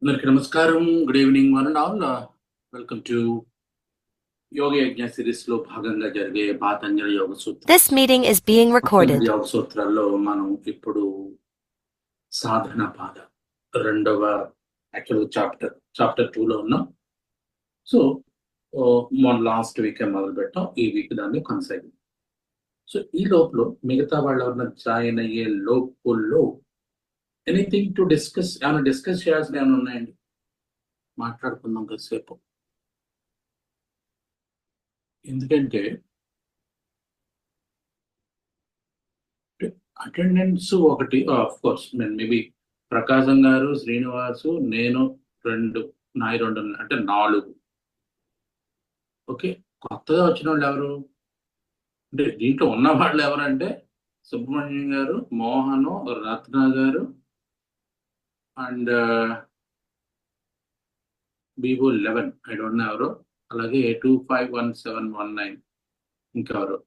అందరికి నమస్కారం. Good evening one and all. Welcome to Yoga Yajna series లో భాగంగా జరిగే పాతంజలి యోగ సూత్రం. This meeting is being Patanjali recorded. యోగ సూత్రాల్లో మనం ఇప్పుడు సాధన పాద రెండవ చాప్టర్ 2 లో ఉన్నాం. సో మొన్న లాస్ట్ వీక్ మొదలు పెట్టాం, ఈ వీక్ దాన్ని కొనసాగింది. సో ఈ లోపల మిగతా వాళ్ళు ఎవరైనా జాయిన్ అయ్యే లోపుల్లో ఎనీథింగ్ టు డిస్కస్, ఏమైనా డిస్కస్ చేయాల్సిన ఏమైనా ఉన్నాయండి? మాట్లాడుకుందాం కాసేపు. ఎందుకంటే అటెండెన్స్ ఒకటి, ఆఫ్ కోర్స్ మేబీ ప్రకాశం గారు, శ్రీనివాసు, నేను నాయి రెండు అంటే 4. ఓకే, కొత్తగా వచ్చిన వాళ్ళు ఎవరు అంటే దీంట్లో ఉన్న వాళ్ళు ఎవరంటే సుబ్రహ్మణ్యం గారు, మోహను, రత్న గారు అండ్ బీబో 11, ఐ డోంట్ నో ఎవరు. అలాగే 251719 ఇంకెవరు.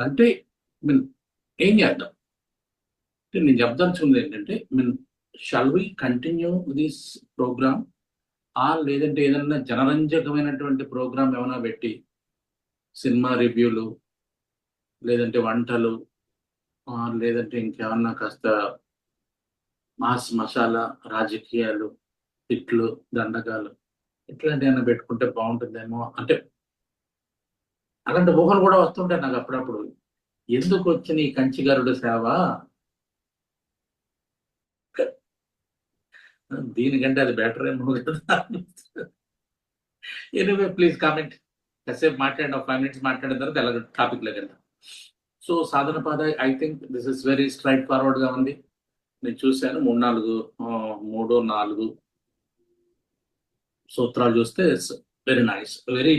అంటే మీన్ ఏం చేద్దాం అంటే నేను చెప్పదలుచుకుంది ఏంటంటే shall we continue this programme లేదంటే ఏదన్నా జనరంజకమైనటువంటి ప్రోగ్రామ్ ఏమైనా పెట్టి సినిమా రివ్యూలు, లేదంటే వంటలు, లేదంటే ఇంకేమన్నా కాస్త మాస్ మసాలా రాజకీయాలు, తిట్లు, దండకాలు ఇట్లాంటి ఏమైనా పెట్టుకుంటే బాగుంటుందేమో. అంటే అలాంటి ఊహలు కూడా వస్తుంటాయి నాకు అప్పుడప్పుడు. ఎందుకు వచ్చిన ఈ కంచిగారుడు సేవ, దీనికంటే అది బెటర్ ఏమో కదా. Anyway please comment. కాసేపు మాట్లాడిన 5 minutes మాట్లాడిన తర్వాత ఎలా టాపిక్ లోకి వెళ్తాం. సో సాధన పాద, I think this is very straight forward గా ఉంది. నేను చూశాను 3-4 సూత్రాలు చూస్తే వెరీ నైస్, వెరీ.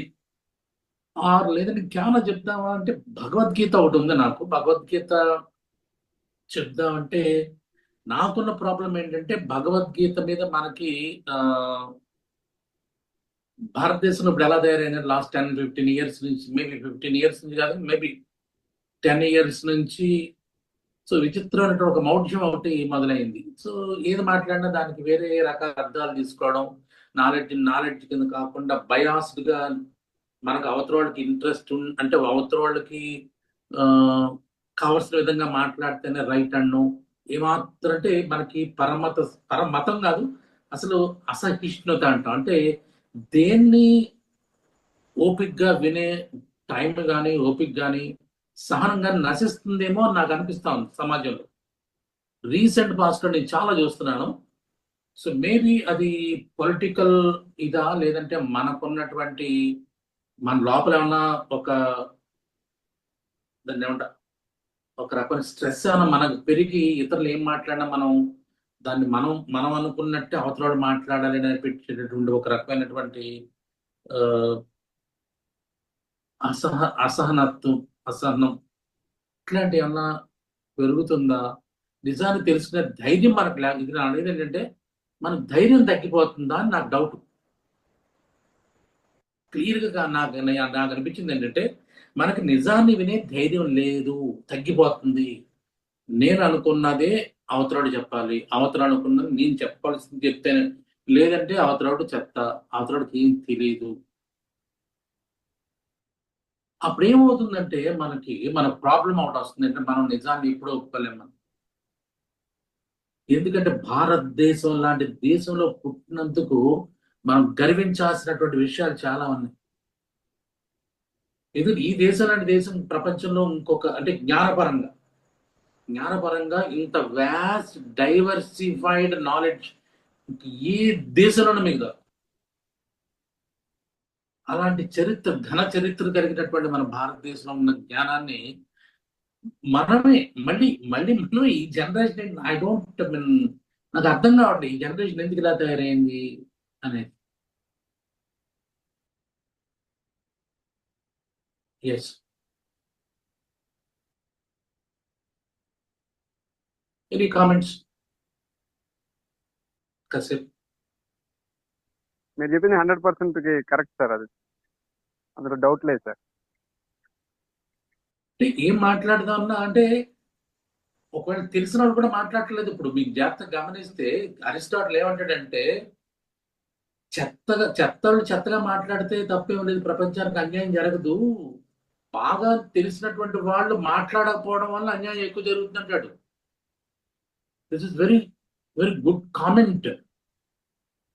లేదంటే ఇంకేమన్నా చెప్దామా అంటే భగవద్గీత ఒకటి ఉంది నాకు. భగవద్గీత చెప్దామంటే నాకున్న ప్రాబ్లం ఏంటంటే భగవద్గీత మీద మనకి భారతదేశంలో ఇప్పుడు ఎలా తయారైన లాస్ట్ 10-15 years నుంచి, మేబీ 15 years నుంచి కాదు, మేబీ 10 years నుంచి. సో విచిత్రమైన ఒక మౌఢ్యం ఒకటి మొదలైంది. సో ఏది మాట్లాడినా దానికి వేరే రకాల అర్థాలు తీసుకోవడం, నాలెడ్జ్ కింద కాకుండా బయాస్డ్ గా మనకు అవతల వాళ్ళకి ఇంట్రెస్ట్ అంటే అవతల వాళ్ళకి కావలసిన విధంగా మాట్లాడితేనే రైట్ అన్ను. ఏమాత్రం అంటే మనకి పరమతం కాదు, అసలు అసహిష్ణుత అంటాం. అంటే దేన్ని ఓపిక్గా వినే టైం కానీ, ఓపిక్ కానీ, సహనం కానీ నశిస్తుందేమో అని నాకు అనిపిస్తా ఉంది సమాజంలో. రీసెంట్ పాస్ట్ లో నేను చాలా చూస్తున్నాను. సో మేబీ అది పొలిటికల్ ఇదా, లేదంటే మనకున్నటువంటి మన లోపల ఏమన్నా దాన్ని ఏమంటా ఒక రకమైన స్ట్రెస్ ఏమైనా మనకు పెరిగి ఇతరులు ఏం మాట్లాడినా దాన్ని మనం మనం అనుకున్నట్టే అవతల మాట్లాడాలి అని పెట్టేటటువంటి ఒక రకమైనటువంటి ఆ, అసహనం ఇట్లాంటి ఏమన్నా పెరుగుతుందా? నిజాన్ని తెలుసుకునే ధైర్యం మనకు ఇది నా అనేది ఏంటంటే మనకు ధైర్యం తగ్గిపోతుందా అని నాకు డౌట్. క్లియర్గా నాకు అనిపించింది ఏంటంటే మనకి నిజాన్ని వినే ధైర్యం లేదు, తగ్గిపోతుంది. నేను అనుకున్నదే అవతరాడు చెప్పాలి, అవతరాడు అనుకున్నది నేను చెప్పాల్సింది చెప్తేనే, లేదంటే అవతరాడు చెత్త, అవతరాడికి ఏం తెలియదు. అప్పుడు ఏమవుతుందంటే మన ప్రాబ్లం ఒకటి వస్తుంది. అంటే మనం నిజాన్ని ఎప్పుడూ ఒప్పుకోలేము మనం. ఎందుకంటే భారతదేశం లాంటి దేశంలో పుట్టినందుకు మనం గర్వించాల్సినటువంటి విషయాలు చాలా ఉన్నాయి. ఎందుకంటే ఈ దేశం లాంటి దేశం ప్రపంచంలో ఇంకొక అంటే జ్ఞానపరంగా ఇంత వ్యాస్ట్ డైవర్సిఫైడ్ నాలెడ్జ్ ఏ దేశంలోనూ మీకు దొరకదు. అలాంటి ఘన చరిత్ర కలిగినటువంటి మన భారతదేశంలో ఉన్న జ్ఞానాన్ని మనమే మళ్ళీ మళ్ళీ మనం ఈ జనరేషన్, ఐ డోంట్ మీన్, నాకు అర్థం కావట్లేదు ఈ జనరేషన్ ఎందుకు ఇలా తయారైంది అనేది. ఎస్, ఎనీ కామెంట్స్ కాసేపు? మీరు చెప్పింది 100% కరెక్ట్ సార్. అది అందులో డౌట్ లేదు సార్. అంటే ఏం మాట్లాడదామన్నా అంటే ఒకవేళ తెలిసిన వాళ్ళు కూడా మాట్లాడట్లేదు. ఇప్పుడు మీకు జాగ్రత్తగా గమనిస్తే అరిస్టాటిల్ ఏమంటాడంటే చెత్తగా మాట్లాడితే తప్పేం లేదు, ప్రపంచానికి అన్యాయం జరగదు, బాగా తెలిసినటువంటి వాళ్ళు మాట్లాడకపోవడం వల్ల అన్యాయం ఎక్కువ జరుగుతుంది అంటాడు. This is very very good comment.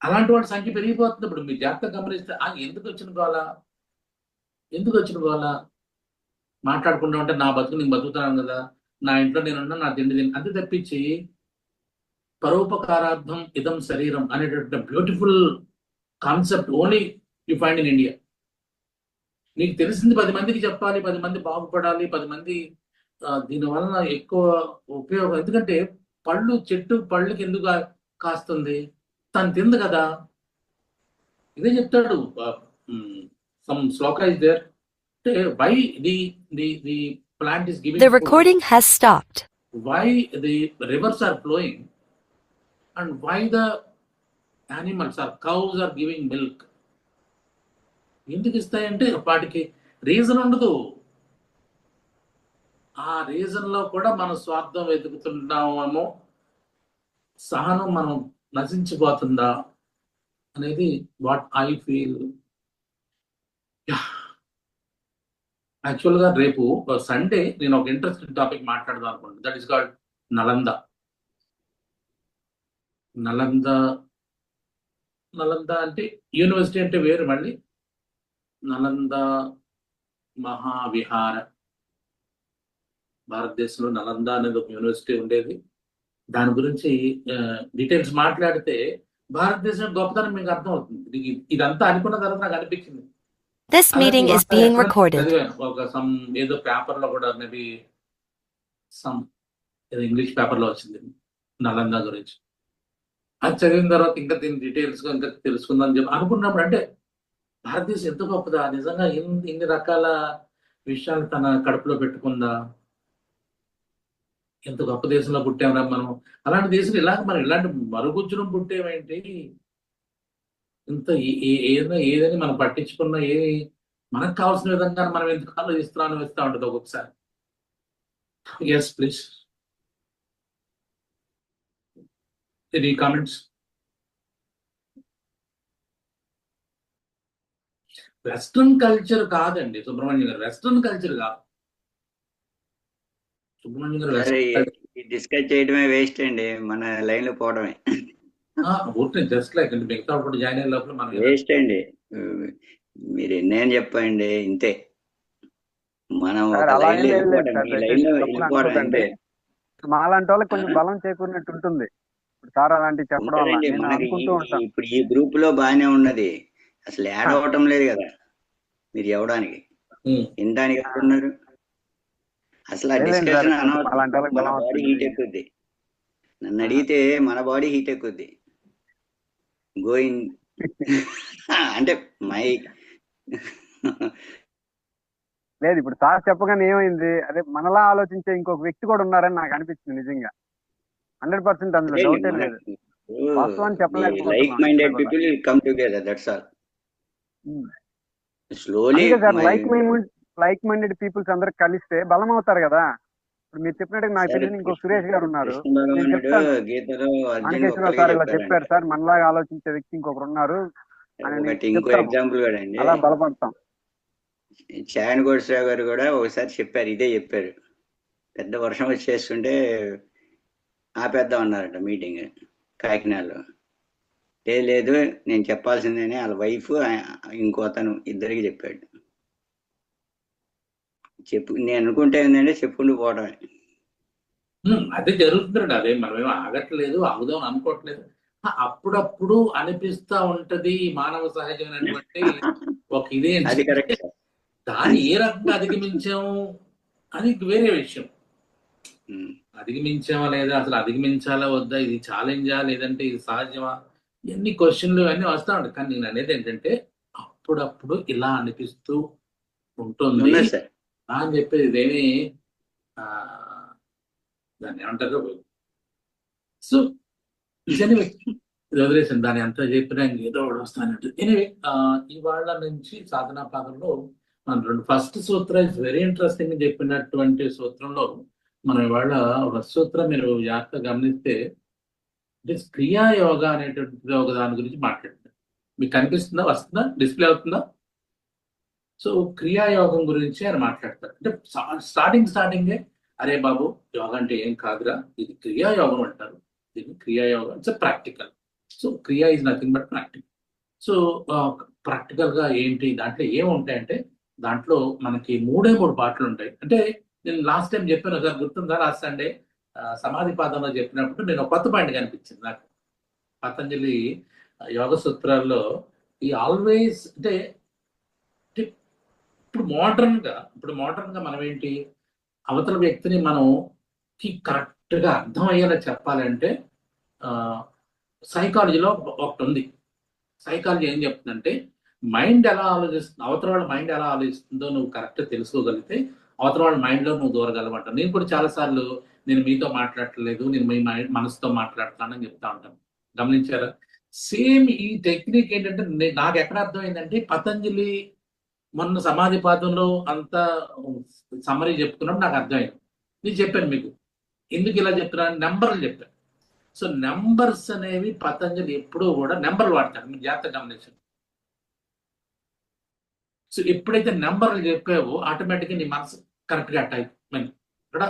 అలాంటి వాళ్ళ సంఖ్య పెరిగిపోతుంది. ఇప్పుడు మీరు జాగ్రత్తగా గమనిస్తే ఎందుకు వచ్చిన గోల మాట్లాడుకుంటా ఉంటే నా బతుకు నేను బతుకుతాను కదా, నా ఇంట్లో నేనున్నా, నా తిండి అంతే తప్పించి పరోపకారార్థం ఇదం శరీరం అనేటటువంటి beautiful concept only you find in India. నీకు తెలిసింది 10 మందికి చెప్పాలి, 10 మంది బాగుపడాలి, 10 మంది దీని వలన ఎక్కువ ఉపయోగం. ఎందుకంటే చెట్టు పళ్ళకి ఎందుకు కాస్తుంది, తను తింది కదా. ఇదే చెప్తాడు. Some shloka is there, why the plant is giving The food, recording has stopped. why the rivers are flowing, and why the animals or cows are giving milk. ఎందుకు ఇస్తాయంటే వాటికి రీజన్ ఉండదు. ఆ రీజన్ లో కూడా మనం స్వార్థం వెతుకుతున్నామేమో, సహనం మనం నశించిపోతుందా అనేది వాట్ ఐ ఫీల్. యాక్చువల్గా రేపు సండే నేను ఒక ఇంట్రెస్టింగ్ టాపిక్ మాట్లాడదాం అనుకుంటున్నాను. That is called Nalanda. Nalanda అంటే యూనివర్సిటీ అంటే వేరు మళ్ళీ. నలంద మహావిహార, భారతదేశంలో నలంద అనేది ఒక యూనివర్సిటీ ఉండేది. దాని గురించి డీటెయిల్స్ మాట్లాడితే భారతదేశం గొప్పతనం మీకు అర్థం అవుతుంది. ఇదంతా అనుకున్న తర్వాత నాకు అనిపించింది. This meeting is being recorded. ఒక ఏదో పేపర్ లో కూడా మేబీ ఏదో ఇంగ్లీష్ పేపర్ లో వచ్చింది నలంద గురించి. అది చదివిన తర్వాత ఇంకా దీని డీటెయిల్స్ గా ఇంకా తెలుసుకుందాం అని చెప్పి అనుకున్నప్పుడు, అంటే భారతదేశం ఎంత గొప్పదా, నిజంగా ఇన్ని రకాల విషయాలు తన కడుపులో పెట్టుకుందా, ఎంత గొప్ప దేశంలో పుట్టామరా మనం. అలాంటి దేశం మనం ఇలాంటి మరుగుజ్జును పుట్టేమేంటి, ఇంత ఏదని మనం పట్టించుకున్నా మనకు కావాల్సిన విధంగా మనం ఎందుకు ఆలోచిస్తున్నాను ఇస్తా ఉంటుంది ఒక్కొక్కసారి. Yes please, any comments? Western culture కాదండి సుబ్రహ్మణ్యం గారు, వెస్ట్రన్ కల్చర్ కాదు సుబ్రహ్మణ్యం గారు. డిస్కస్ చేయడమే వేస్ట్ అండి, మన లైన్ లో పోవడమే జస్ట్ లైక్ అండి, మిగతా కూడా జాయిన్ అయ్యే లోపల మనం వేస్ట్ అండి. మీరు ఎన్నేం చెప్పండి, ఇంతే. మనం ఒక లైన్ లో వెళ్ళిపోవడం అంటే మాలాంటి వాళ్ళకి కొంచెం బలం చేకూరినట్టు ఉంటుంది సార్ అలాంటివి చెప్పడం వల్ల. నేను అనుకుంటూ ఉంటాను ఇప్పుడు ఈ గ్రూప్ లో బాగానే ఉన్నది, అసలు యాడ్ అవ్వటం లేదు కదా మీరు ఎవడానికి వినడానికి అనుకున్నారు. అసలు ఆ డిస్కషన్ అనవసరం, మన బాడీ హీట్ ఎక్కుద్ది. నన్ను అడిగితే మన బాడీ హీట్ ఎక్కుద్ది. గోయింగ్ అంటే మై లేదు. ఇప్పుడు సార్ చెప్పగానే ఏమైంది, అదే మనలా ఆలోచించే ఇంకొక వ్యక్తి కూడా ఉన్నారని నాకు అనిపించింది. నిజంగా 100% అందులో డౌటే లేదు. వాస్తవాన్ని చెప్పలేకపోతున్నాను. Like minded people come together, that's all. Slowly like minded peoples అందరు కలిస్తే బలం అవుతారు కదా. ఇప్పుడు మీరు చెప్పినట్టు నాకు తెలిసిన ఇంకో సురేష్ గారు ఉన్నారు, మనకేశ్వరరావు సార్ ఇలా చెప్పారు సార్, మనలాగా ఆలోచించే వ్యక్తి ఇంకొకరు ఉన్నారు అని. ఇంకో ఎగ్జాంపుల్ కూడా అండి, అలా బలపడతాం. చాయన్ గోడ్సరావు గారు కూడా ఒకసారి చెప్పారు, ఇదే చెప్పారు. పెద్ద వర్షం వచ్చేస్తుంటే ఆపేద్దాం అన్నారట మీటింగ్ కాకినాడలో. లేదు నేను చెప్పాల్సిందేనే వాళ్ళ వైఫ్ ఇంకో అతను ఇద్దరికి చెప్పాడు. నేను అనుకుంటే ఏంటంటే చెప్పుకుంటూ పోవడమే. అదే జరుగుతుందండి. అదే మనమేమో ఆగట్లేదు, ఆగుదాం అనుకోవట్లేదు. అప్పుడప్పుడు అనిపిస్తా ఉంటది, మానవ సహజమైనటువంటి ఒక ఇదే. దాన్ని ఏ రకంగా అధిగమించాము అది వేరే విషయం. అధిగమించామా లేదా, అసలు అధిగమించాలా వద్దా, ఇది ఛాలెంజా లేదంటే ఇది సహజమా, ఇవన్నీ క్వశ్చన్లు ఇవన్నీ వస్తా ఉంటాయి. కానీ నేను అనేది ఏంటంటే అప్పుడప్పుడు ఇలా అనిపిస్తూ ఉంటుంది అని చెప్పేది. ఇదేమి దాన్ని ఏమంటారు, సో ఇది వదిలేసాను. దాని అంతా చెప్పినా ఏదో ఒకటి వస్తానంటే. ఎనివే ఇవాళ నుంచి సాధనా పాదంలో మన first Sutra is very interesting చెప్పినటువంటి సూత్రంలో మనం ఇవాళ ఒక సూత్రం మీరు జాగ్రత్తగా గమనిస్తే క్రియాయోగ అనేటువంటి ఒక దాని గురించి మాట్లాడుతాం. మీకు కనిపిస్తుందా, వస్తుందా, డిస్ప్లే అవుతుందా? సో క్రియాయోగం గురించి ఆయన మాట్లాడతారు. అంటే స్టార్టింగే అరే బాబు యోగా అంటే ఏం కాదురా, ఇది క్రియాయోగం అంటారు, దీన్ని క్రియాయోగం ఇట్స్ ప్రాక్టికల్. సో క్రియా is nothing but practical. So practical గా ఏంటి దాంట్లో ఏముంటాయంటే, దాంట్లో మనకి మూడు పాటలు ఉంటాయి. అంటే నేను లాస్ట్ టైం చెప్పాను సార్, గుర్తుందా? లాస్ట్ సండే సమాధి పాదంలో చెప్పినప్పుడు నేను ఒక కొత్త పాయింట్ కనిపించింది నాకు. పతంజలి యోగ సూత్రాల్లో ఈ ఆల్వేస్ అంటే ఇప్పుడు మోడర్న్ గా మనం ఏంటి, అవతల వ్యక్తిని మనం కరెక్ట్ గా అర్థం అయ్యేలా చెప్పాలంటే సైకాలజీలో ఒకటి ఉంది. సైకాలజీ ఏం చెప్తుందంటే, మైండ్ ఎలా ఆలోచిస్తుంది, అవతల వాళ్ళ మైండ్ ఎలా ఆలోచిస్తుందో నువ్వు కరెక్ట్ తెలుసుకోగలిగితే అవతల వాళ్ళ మైండ్ లో నువ్వు దూరగలమంటావు. నేను కూడా చాలా సార్లు నేను మీతో మాట్లాడట్లేదు, నేను మీ మనసుతో మాట్లాడుతున్నానని చెప్తా ఉంటాను. గమనించారా? సేమ్ ఈ టెక్నిక్ ఏంటంటే నాకు ఎక్కడ అర్థమైందంటే, పతంజలి మొన్న సమాధి పాదంలో అంతా సమ్మరీ చెప్తున్నప్పుడు నాకు అర్థమైంది. నేను చెప్పాను మీకు ఎందుకు ఇలా చెప్తున్నాను, నెంబర్లు చెప్పాను. సో నెంబర్స్ అనేవి పతంజలి ఎప్పుడూ కూడా నెంబర్లు వాడతాడు, మీరు జాగ్రత్తగా గమనించండి. సో ఎప్పుడైతే నెంబర్లు చెప్పావో ఆటోమేటిక్గా నీ మనసు కరెక్ట్గా అటాక్ ఇక్కడ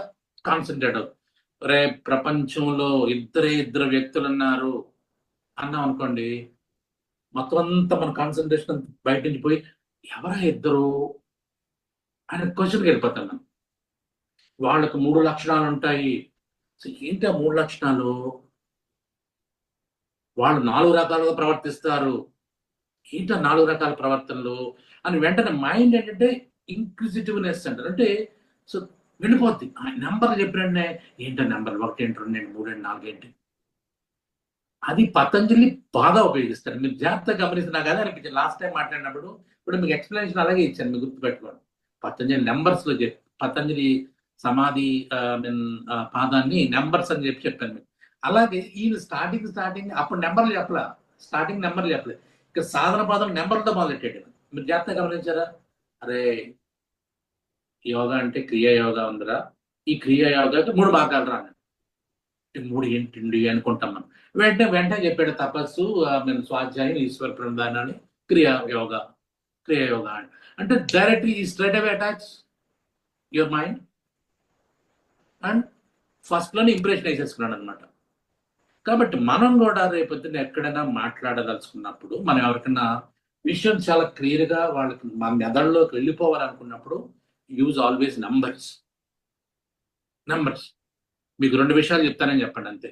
కాన్సన్ట్రేట్ అవుతుంది. రే ప్రపంచంలో ఇద్దరు వ్యక్తులు ఉన్నారు అన్నాం అనుకోండి, మొత్తం అంతా మన కాన్సన్ట్రేషన్ బయట నుంచి పోయి ఎవరా ఇద్దరు అనే క్వశ్చన్కి వెళ్ళిపోతాం మనం. వాళ్ళకు 3 లక్షణాలు ఉంటాయి. సో ఏంటి ఆ 3 లక్షణాలు? వాళ్ళు 4 రకాలుగా ప్రవర్తిస్తారు. ఏంటి 4 రకాల ప్రవర్తనలు అని వెంటనే మైండ్ ఏంటంటే ఇంక్విజిటివ్నెస్ అంటారు. అంటే సో వెళ్ళిపోద్ది. ఆ నెంబర్లు చెప్పినట్టే ఏంటో నెంబర్ 1 ఏంటి 2 ఏంటి 3 ఏంటి 4 ఏంటి, అది పతంజలి బాగా ఉపయోగిస్తారు. మీరు జాగ్రత్తగా గమనిస్తే నాకు అదే అనిపించింది లాస్ట్ టైం మాట్లాడినప్పుడు. ఇప్పుడు మీకు ఎక్స్ప్లెనేషన్ అలాగే ఇచ్చాను, మీరు గుర్తుపెట్టుకోండి. పతంజలి నెంబర్స్ లో పతంజలి సమాధి పాదాన్ని నెంబర్స్ అని చెప్పాను మీకు. అలాగే ఈయన స్టార్టింగ్ అప్పుడు నెంబర్లు చెప్పలే, స్టార్టింగ్ నెంబర్లు చెప్పలేదు. ఇక్కడ సాధన పాదం నెంబర్లతో మొదలెట్టాడు. మీరు జాగ్రత్తగా గమనించారా? అరే యోగా అంటే క్రియా యోగా ఉందిరా, ఈ క్రియా యోగాకి 3 భాగాలు రా. 3 ఏంటి అనుకుంటాం మనం. వెంటనే చెప్పాడు తపస్సు, స్వాధ్యాయం, ఈశ్వర ప్రణాళిక, క్రియా యోగా అంటే డైరెక్ట్లీ ఈ straight away attach your mind and first లోనే ఇంప్రెషన్ వేసేసుకున్నాడు అనమాట. కాబట్టి మనం కూడా రేపొద్దున ఎక్కడైనా మాట్లాడదలుచుకున్నప్పుడు, మనం ఎవరికైనా విషయం చాలా క్లియర్ గా వాళ్ళకి మన మెదడులోకి వెళ్ళిపోవాలనుకున్నప్పుడు యూజ్ ఆల్వేస్ నంబర్స్. మీకు 2 విషయాలు చెప్తానని చెప్పండి అంతే,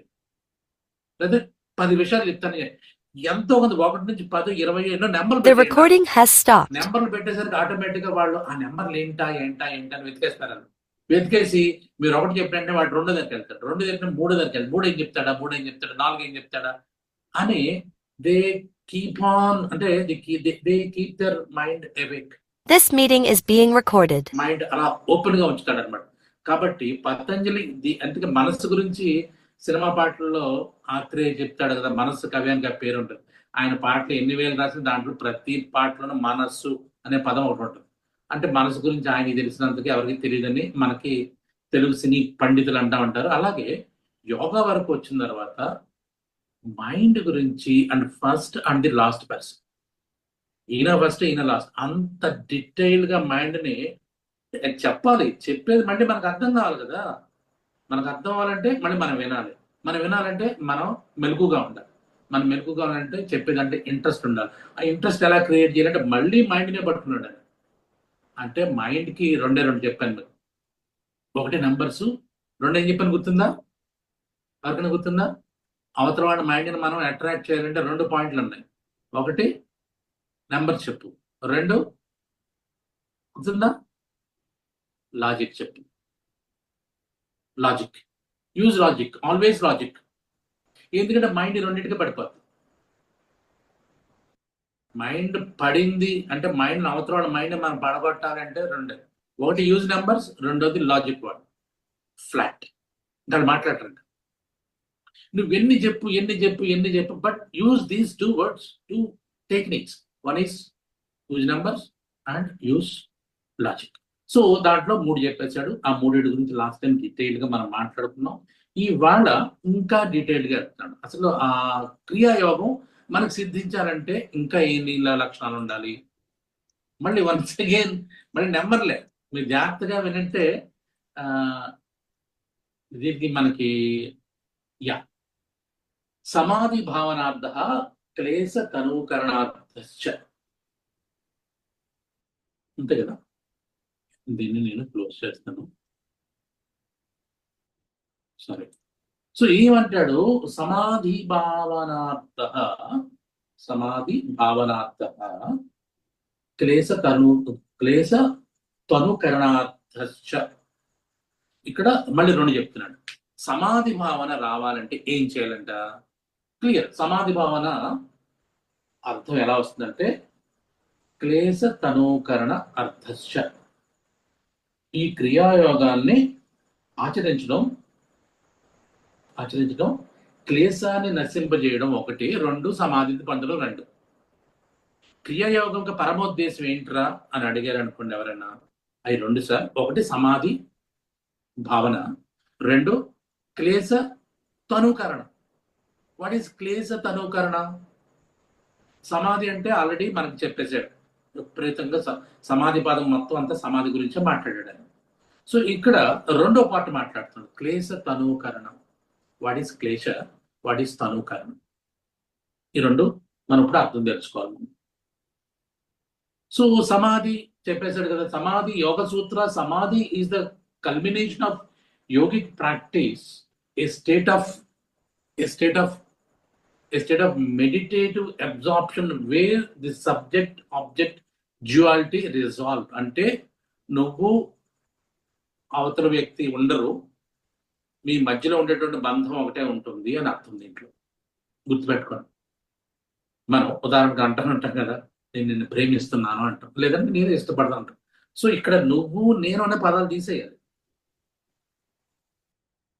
లేదా 10 విషయాలు చెప్తాను. ఎంతో కొంత 1 నుంచి 10, 20 ఎన్నో నెంబర్లు The recording has stopped. నెంబర్లు పెట్టేసరికి ఆటోమేటిక్ గా వాళ్ళు ఆ నెంబర్లు ఏంటా అని వెతికేస్తారు. వెతికేసి మీరు 1 చెప్పినంటే వాడు 2 దగ్గరికి వెళ్తాడు, 2 చెప్పిన 3 దగ్గరికి వెళ్తాడు, 3 ఏం చెప్తాడా, 4 ఏం చెప్తాడా అని దే కీప్ ఆన్, అంటే they keep their mind awake. This meeting is being recorded. Mind అలా ఓపెన్ గా ఉంచుతాడు అనమాట. కాబట్టి పతంజలి అందుకే మనస్సు గురించి సినిమా పాటల్లో ఆత్రేయ చెప్తాడు కదా, మనస్సు కవి అని పేరు ఉంటుంది. ఆయన పాటలు ఎన్ని వేలు రాసిన దాంట్లో ప్రతి పాటలోనూ మనస్సు అనే పదం ఒకటి ఉంటుంది. అంటే మనసు గురించి ఆయనకి తెలిసినందుకు ఎవరికి తెలియదని మనకి తెలుగు సినీ పండితులు అంటా ఉంటారు. అలాగే యోగా వరకు వచ్చిన తర్వాత మైండ్ గురించి and first and the last person, ఈయన ఫస్ట్ ఈయన లాస్ట్, అంత డీటెయిల్ గా మైండ్ ని చెప్పాలి. చెప్పేది మళ్ళీ మనకు అర్థం కావాలి కదా. మనకు అర్థం అవ్వాలంటే మళ్ళీ మనం వినాలంటే మనం మెలకుగా ఉండాలి. మనం మెలకుగా ఉండాలంటే చెప్పేదంటే ఇంట్రెస్ట్ ఉండాలి. ఆ ఇంట్రెస్ట్ ఎలా క్రియేట్ చేయాలంటే మళ్ళీ మైండ్నే పట్టుకున్నాడు. అంటే మైండ్ కి 2 చెప్పాను మీకు. 1 నెంబర్స్, 2 ఏం చెప్పాను గుర్తుందా? ఎవరికైనా గుర్తుందా? అవతల వాడి మైండ్ని మనం అట్రాక్ట్ చేయాలంటే 2 పాయింట్లు ఉన్నాయి. 1 నెంబర్స్ చెప్పు, 2 గుర్తుందా లాజిక్ చెప్పు. Logic, use logic, always logic. ఎందుకంటే మైండ్ 2టికి పడిపోతుంది. మైండ్ పడింది అంటే మైండ్ అవతల వాళ్ళ మైండ్ మనం పడగొట్టాలంటే 2, 1 యూజ్ నెంబర్స్, 2ది లాజిక్ వర్డ్ ఫ్లాట్. దాన్ని మాట్లాడరు. నువ్వు ఎన్ని చెప్పు, but use these 2 words, 2 techniques. 1 is use numbers and use logic. So దాంట్లో 3 చెప్పేశాడు. ఆ 3 గురించి లాస్ట్ టైం డీటెయిల్ గా మనం మాట్లాడుకున్నాం. ఇవాళ ఇంకా డీటెయిల్ గా చెప్తాడు. అసలు ఆ క్రియాయోగం మనకు సిద్ధించాలంటే ఇంకా ఏ నీళ్ళ లక్షణాలు ఉండాలి. మళ్ళీ వన్స్ అగైన్ మళ్ళీ నెంబర్లే మీరు జాగ్రత్తగా వినంటే దీనికి మనకి యా సమాధి భావనార్థ క్లేశ తనూకరణార్థ అంతే కదా. దీన్ని నేను క్లోజ్ చేస్తాను. సరే, సో ఏమంటాడు? సమాధి భావనార్థ క్లేశ తనుకరణార్థ. ఇక్కడ మళ్ళీ 2 చెప్తున్నాడు. సమాధి భావన రావాలంటే ఏం చేయాలంట? క్లియర్. సమాధి భావన అర్థం ఎలా వస్తుందంటే క్లేశ తనూకరణ అర్థశ్చ. ఈ క్రియాయోగాల్ని ఆచరించడం క్లేశాన్ని నశింపజేయడం 1, 2 సమాధిని పొందడం 2. క్రియాయోగం పరమోద్దేశం ఏంట్రా అని అడిగారు అనుకోండి ఎవరైనా, అవి 2 సార్. 1 సమాధి భావన, 2 క్లేశ తనూకరణ. What is క్లేశ తనూకరణ? సమాధి అంటే ఆల్రెడీ మనకు చెప్పేశాడు విపరీతంగా. సమాధి పాదం మొత్తం అంతా సమాధి గురించే మాట్లాడాడు ఆయన. సో ఇక్కడ 2వ పార్ట్ మాట్లాడుతున్నాడు, క్లేశ తనూకరణం. వాట్ ఈస్ క్లేశ, వాట్ ఈస్ తనూకరణం? ఈ 2 మనం ఇప్పుడు అర్థం తెలుసుకోవాలి. సో సమాధి చెప్పేశాడు కదా. సమాధి యోగ సూత్ర. సమాధి is the culmination of yogic practice, A state of meditative absorption wear the subject object duality resolve. అంటే నువ్వు అవతల వ్యక్తి ఉండరు, మీ మధ్యలో ఉండేటువంటి బంధం ఒకటే ఉంటుంది అని అర్థం. దీంట్లో గుర్తుపెట్టుకోండి. మనం ఉదాహరణకు అంటాం కదా, నేను నిన్ను ప్రేమిస్తున్నాను అంటాం, లేదంటే నేను ఇష్టపడతాను అంటాం. సో ఇక్కడ నువ్వు నేను అనే పదాలు తీసేయాలి.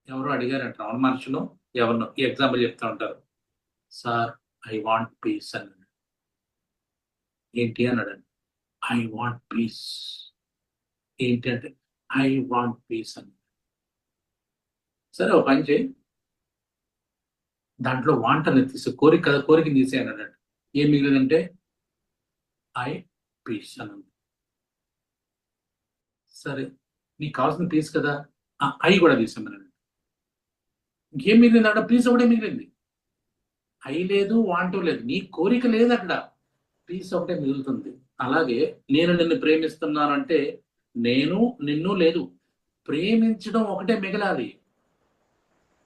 ఎవరో అడిగారంట రమణ మహర్షిలో, ఎవరినో ఈ ఎగ్జాంపుల్ చెప్తా ఉంటారు, సార్ ఐ వాంట్ పీస్ అన్నాడు. ఏంటి అన్నాడు? I want peace. ఏంటి అంటే ఐ వాంట్ పీస్ అన్నాడు. సరే ఒక పని చేయి, దాంట్లో వాంట్ అనేది తీసే, కోరిక తీసే అన్నాడు. ఏం మిగిలిందంటే ఐ పీస్ అన్నాడు. సరే నీకు కావాల్సిన పీస్ కదా, ఐ కూడా తీసామన్నాడు. ఇంకేం మిగిలింది అక్కడ? పీస్ ఒకటే మిగిలింది. ఐ లేదు, వాంట్ లేదు, నీ కోరిక లేదు అక్కడ, పీస్ ఒకటే మిగులుతుంది. అలాగే నేను నిన్ను ప్రేమిస్తున్నానంటే నేను నిన్ను లేదు, ప్రేమించడం ఒకటే మిగలాలి.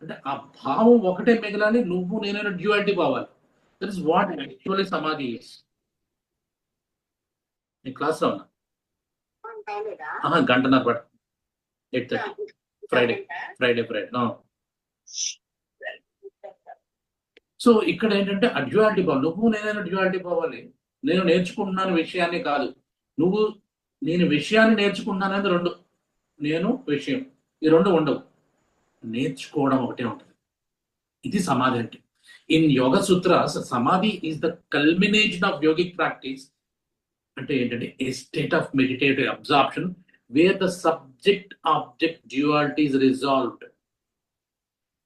అంటే ఆ భావం ఒకటే మిగలాలి, నువ్వు నేను డ్యూయాలిటీ పోవాలి. దట్ ఇస్ వాట్ యాక్చువల్లీ సమాధి ఇస్. నీ క్లాస్ లో ఉన్నా 1.5 గంట పట్టు. 8:30 ఫ్రైడే. సో ఇక్కడ ఏంటంటే ఆ డ్యూయాలిటీ పోవాలి. నువ్వు నేనైనా డ్యూయాలిటీ పోవాలి. నేను నేర్చుకుంటున్నాను విషయాన్ని కాదు, నువ్వు నేను విషయాన్ని నేర్చుకుంటున్నాను అనేది 2. నేను విషయం, ఈ 2 ఉండవు. నేర్చుకోవడం ఒకటే ఉంటుంది. ఇది సమాధి అంటే. In yoga sutras samadhi is the culmination of yogic practice. అంటే ఏంటంటే a state of meditative absorption where the subject object duality is resolved.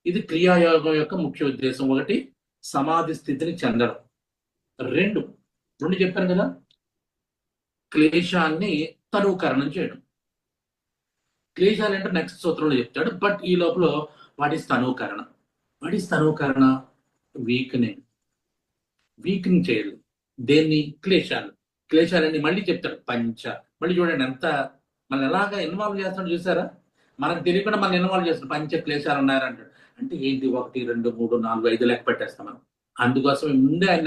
ఇది క్రియాయోగం యొక్క ముఖ్య ఉద్దేశం. 1 సమాధి స్థితిని చెందడం, 2 చెప్పాను కదా, క్లేశాన్ని తనూకరణం చేయడం. క్లేశాలు అంటే నెక్స్ట్ సూత్రంలో చెప్తాడు. బట్ ఈ లోపల వాట్ ఈస్ తనూకరణ? వీక్నింగ్ చేయాలి దేన్ని? క్లేశాలని మళ్ళీ చెప్తాడు. మళ్ళీ చూడండి ఎంత మనం ఎలాగా ఇన్వాల్వ్ చేస్తాడు చూసారా? మనకు తెలియకుండా మనం ఇన్వాల్వ్ చేస్తాడు. పంచ క్లేశాలు ఉన్నారంటాడు. అంటే ఏంటి? 1, 2, 3, 4, 5 లెక్క పెట్టేస్తాం మనం. అందుకోసం ముందే ఆయన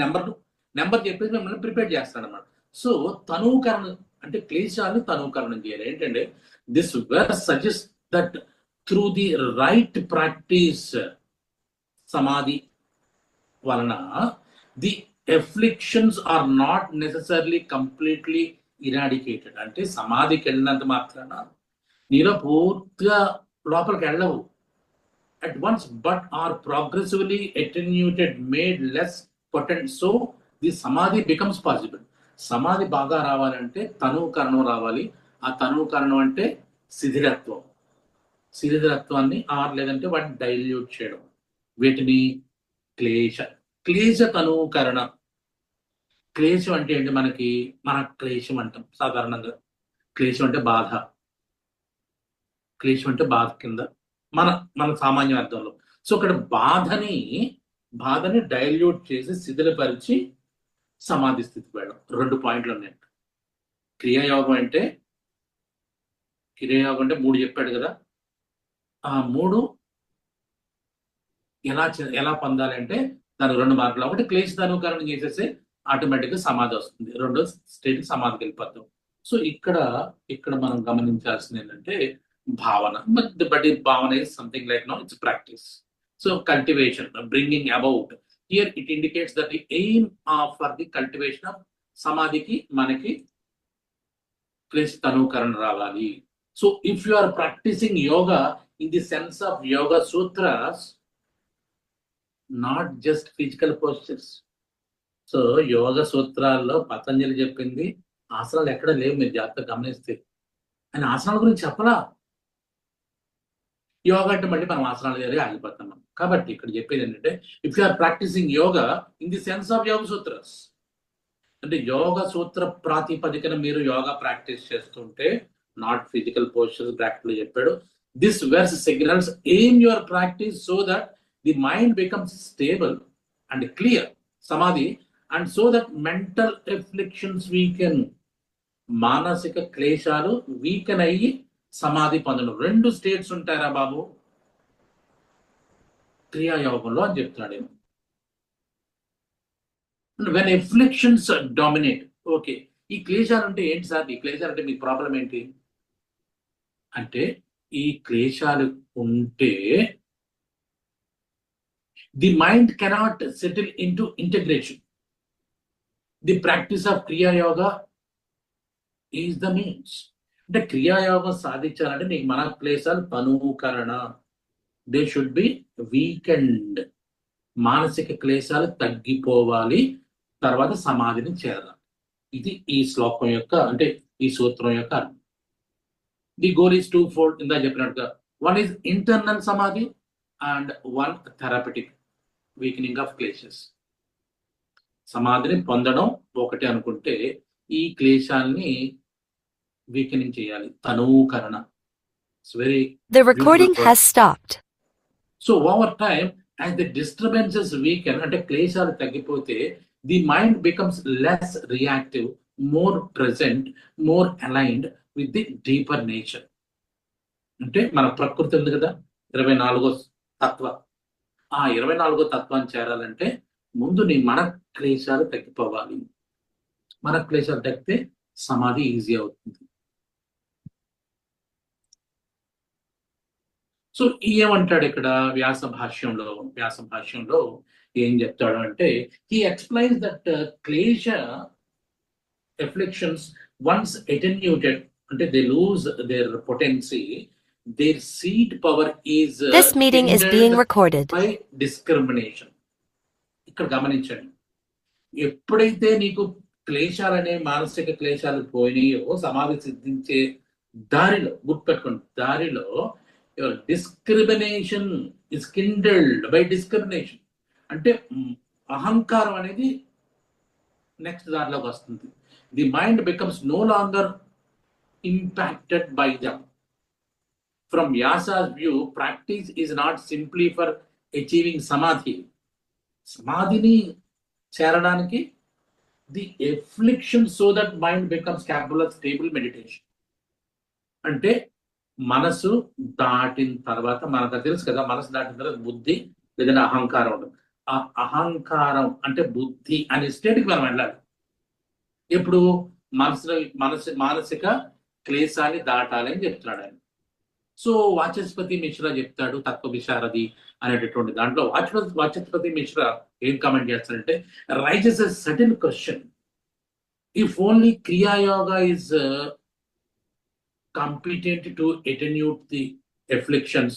నెంబర్ చెప్పేసి మిమ్మల్ని ప్రిపేర్ చేస్తాడు అన్నమాట. సో తనూకరణ అంటే క్లేశాలను తనూకరణం చేయాలి. ఏంటంటే this verse suggests that through the right practice samadhi valana the afflictions are not necessarily completely eradicated. అంటే సమాధికి వెళ్ళినంత మాత్రాన నీలో పూర్తిగా లోపలికి వెళ్ళవు at once, but are progressively attenuated, made less potent. So the samadhi becomes possible. సమాధి బాగా రావాలంటే తనూకరణం రావాలి. ఆ తనువు కారణం అంటే శిథిలత్వం, శిథిలత్వాన్ని లేదంటే వాటిని డైల్యూట్ చేయడం, వీటిని క్లేశ తనుకరణ. క్లేశం అంటే ఏంటి? మన క్లేశం అంటాం సాధారణంగా. క్లేశం అంటే బాధ, క్లేశం అంటే బాధ కింద మన సామాన్య అర్థంలో. సో ఇక్కడ బాధని డైల్యూట్ చేసి శిథిలపరిచి సమాధి స్థితికి వెళ్ళడం. 2 పాయింట్లు ఉన్నాయి. క్రియాయోగం అంటే 3 చెప్పాడు కదా. ఆ 3 ఎలా పొందాలి అంటే దానికి 2 మార్గాలు. ఒకటి క్లేశ తనుకరణం చేసేస్తే ఆటోమేటిక్గా సమాధి వస్తుంది, రెండో స్టేట్ సమాధికి వెళ్ళిపోతాం. సో ఇక్కడ మనం గమనించాల్సింది ఏంటంటే భావన. బట్ ఈ భావన is something like it's practice. So cultivation, bringing about. Here it indicates that the aim for the cultivation of సమాధికి మనకి క్లేశ తనుకరణ రావాలి. So if you are practising yoga in the sense of yoga sutras, not just physical postures. So యోగ సూత్రాల్లో పతంజలి చెప్పింది ఆసనాలు ఎక్కడ లేవు, మీరు జాగ్రత్తగా గమనిస్తే. ఆయన ఆసనాల గురించి చెప్పలా. యోగా అంటే మళ్ళీ మనం ఆసనాలు దగ్గర ఆగిపోతున్నాం. కాబట్టి ఇక్కడ చెప్పేది ఏంటంటే if you are practising yoga in the sense of yoga sutras, అంటే యోగ సూత్ర ప్రాతిపదికన మీరు యోగా ప్రాక్టీస్ చేస్తుంటే, నాట్ ఫిజికల్ పోస్చర్స్ బ్రాకెట్ లో చెప్పాడు. This verse signals aim your practice so that the mind becomes stable and clear, samadhi, and so that mental afflictions weaken, మానసిక క్లేశాలు వీకెన్ అయ్యి సమాధి పొందడం. 2 స్టేట్స్ ఉంటారా బాబు క్రియాయోగంలో అని చెప్తున్నాడు. When afflictions dominate. ఓకే, ఈ క్లేశాలు అంటే ఏంటి సార్? ఈ క్లేశాలు అంటే మీ ప్రాబ్లం ఏంటి అంటే, ఈ క్లేశాలు ఉంటే the mind cannot settle in to integration. The practice of Kriya Yoga is the means. అంటే క్రియాయోగం సాధించాలంటే నీకు మన క్లేశాలు తనుకరణ, దే షుడ్ బి వీకెండ్, మానసిక క్లేశాలు తగ్గిపోవాలి, తర్వాత సమాధిని చేరాలి. ఇది ఈ శ్లోకం యొక్క, అంటే ఈ సూత్రం యొక్క అర్థం. The goal is 2-fold. ఇందా చెప్పినట్టుగా 1 is internal samadhi and 1 therapeutic weakening of kleshas. సమాధిని పొందడం ఒకటి అనుకుంటే, ఈ క్లేశాలని వీకెనింగ్ చేయాలి, తనూకరణ. It's very The recording has stopped. So over time as the disturbances weaken, అంటే క్లేశాలు తగ్గిపోతే, the mind becomes less reactive, more present, more aligned with the deeper nature. అంటే మన ప్రకృతి ఉంది కదా, 24వ తత్వ. ఆ 24వ తత్వాన్ని చేరాలంటే ముందు నీ మన క్లేశాలు తగ్గిపోవాలి. మన క్లేశాలు తగ్గితే సమాధి ఈజీ అవుతుంది. సో ఏమంటాడు ఇక్కడ వ్యాస భాష్యంలో ఏం చెప్తాడు అంటే, he explains that klesha afflictions once attenuated, అంటే they lose their potency, their seed power is This meeting is being recorded. By discrimination. ఇక్కడ గమనించండి, ఎప్పుడైతే నీకు క్లేశాలనే మానసిక క్లేశాలు పోయినాయో, సమాధి సిద్ధించే దారిలో, గుర్తుపెట్టుకోండి, దారిలో discrimination is kindled by discrimination. అంటే అహంకారం అనేది నెక్స్ట్ దారిలోకి వస్తుంది. The mind becomes no longer impacted by them. From Vyasa's view, practice is not simply for achieving samadhi. సమాధిని చేరడానికి the affliction so that mind becomes capable of stable meditation. అంటే మనసు దాటిన తర్వాత, మనకు తెలుసు కదా, మనసు దాటిన తర్వాత బుద్ధి లేదంటే అహంకారం ఉంటుంది. ఆ అహంకారం అంటే బుద్ధి అనే స్టేట్కి మనం వెళ్ళాలి. ఇప్పుడు మానసిక క్లేశాన్ని దాటాలి అని చెప్తున్నాడు ఆయన. సో వాచస్పతి మిశ్రా చెప్తాడు తత్వ విశారది అనేటటువంటి దాంట్లో. వాచస్పతి మిశ్రా ఏం కామెంట్ చేస్తాడంటే, raises a certain question, if only Kriya Yoga is competent to attenuate the afflictions